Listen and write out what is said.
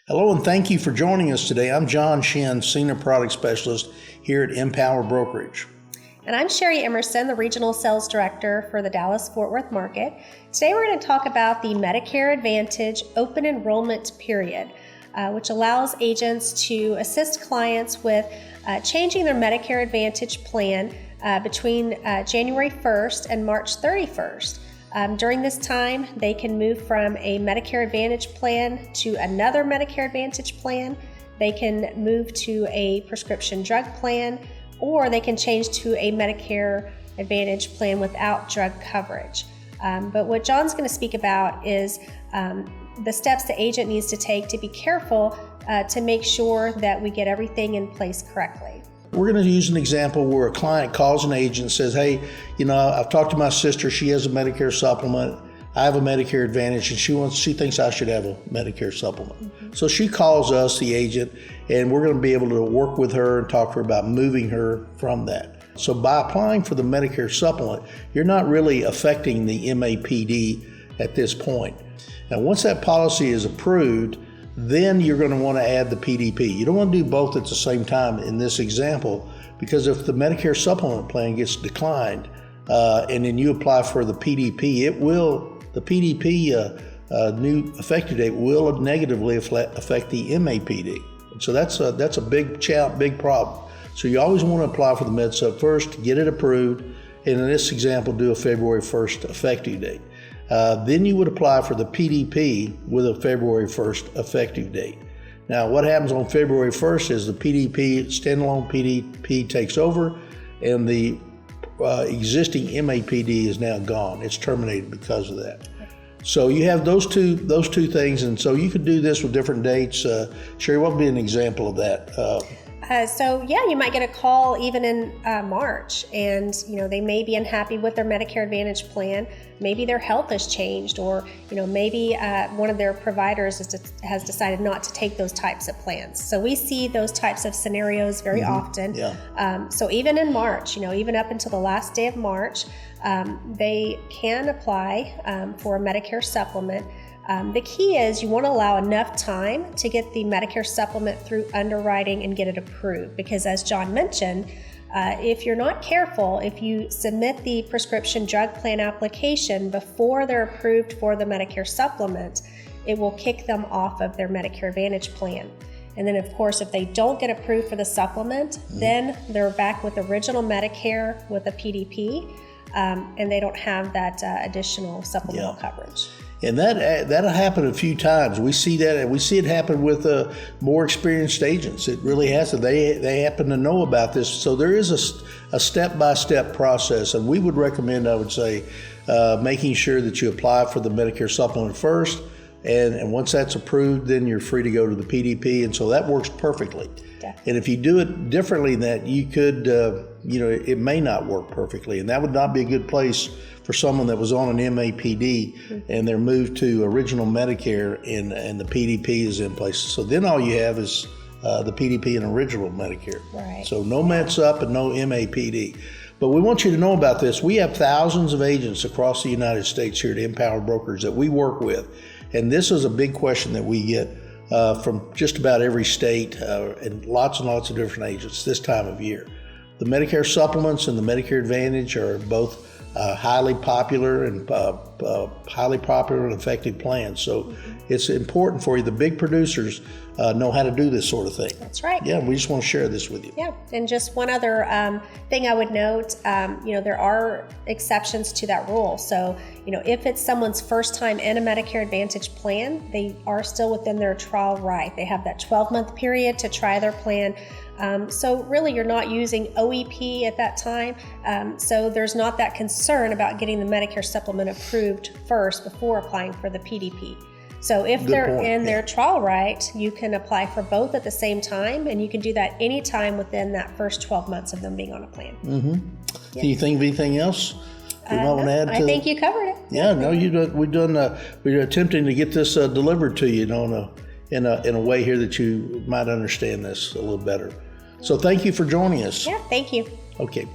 Hello and thank you for joining us today. I'm John Shinn, Senior Product Specialist here at Empower Brokerage. And I'm Sheri Emerson, the Regional Sales Director for the Dallas-Fort Worth market. Today we're going to talk about the Medicare Advantage Open Enrollment Period, which allows agents to assist clients with changing their Medicare Advantage plan between January 1st and March 31st. During this time, they can move from a Medicare Advantage plan to another Medicare Advantage plan. They can move to a prescription drug plan, or they can change to a Medicare Advantage plan without drug coverage. But what John's going to speak about is the steps the agent needs to take to be careful to make sure that we get everything in place correctly. We're going to use an example where a client calls an agent and says, hey, I've talked to my sister, she has a Medicare supplement, I have a Medicare Advantage, and she thinks I should have a Medicare supplement. Mm-hmm. So she calls us, the agent, and we're going to be able to work with her and talk to her about moving her from that. So by applying for the Medicare supplement, you're not really affecting the MAPD at this point. Now, once that policy is approved, then you're going to want to add the PDP. You don't want to do both at the same time in this example, because if the Medicare supplement plan gets declined and then you apply for the PDP, the PDP new effective date will negatively affect the MAPD. So that's a big problem. So you always want to apply for the Med Supp first, get it approved, and in this example, do a February 1st effective date. Then you would apply for the PDP with a February 1st effective date. Now, what happens on February 1st is the PDP, standalone PDP takes over, and the existing MAPD is now gone. It's terminated because of that. So you have those two things, and so you could do this with different dates. Sheri, what would be an example of that? You might get a call even in March, and they may be unhappy with their Medicare Advantage plan. Maybe their health has changed, or maybe one of their providers has decided not to take those types of plans. So we see those types of scenarios very often. Yeah. So even in March, even up until the last day of March, they can apply for a Medicare supplement. The key is you want to allow enough time to get the Medicare supplement through underwriting and get it approved, because as John mentioned, if you're not careful, if you submit the prescription drug plan application before they're approved for the Medicare supplement, it will kick them off of their Medicare Advantage plan. And then of course, if they don't get approved for the supplement, then they're back with original Medicare with a PDP, and they don't have that additional supplemental coverage. And that'll happen a few times. We see that, and we see it happen with more experienced agents. It really has to. They happen to know about this. So there is a step-by-step process, and we would recommend, I would say, making sure that you apply for the Medicare supplement first, and once that's approved, then you're free to go to the PDP, and so that works perfectly. Definitely. And if you do it differently than that, you could, it may not work perfectly, and that would not be a good place for someone that was on an MAPD and they're moved to original Medicare and the PDP is in place. So then all you have is the PDP and original Medicare. Right. So no Med Supp and no MAPD. But we want you to know about this. We have thousands of agents across the United States here at Empower Brokerage that we work with. And this is a big question that we get from just about every state and lots of different agents this time of year. The Medicare supplements and the Medicare Advantage are both highly popular and effective plans. So it's important for you. The big producers know how to do this sort of thing. That's right. Yeah, we just want to share this with you. Yeah, and just one other thing I would note, there are exceptions to that rule. So, if it's someone's first time in a Medicare Advantage plan, they are still within their trial right. They have that 12-month period to try their plan. So really you're not using OEP at that time. So there's not that concern about getting the Medicare supplement approved first before applying for the PDP. So if they're in their trial right, you can apply for both at the same time, and you can do that anytime within that first 12 months of them being on a plan. Mm-hmm. Yeah. Can you think of anything else you might want to add to I think you covered it. Yeah, no, we're attempting to get this delivered to you, in a way here that you might understand this a little better. So thank you for joining us. Yeah, thank you. Okay.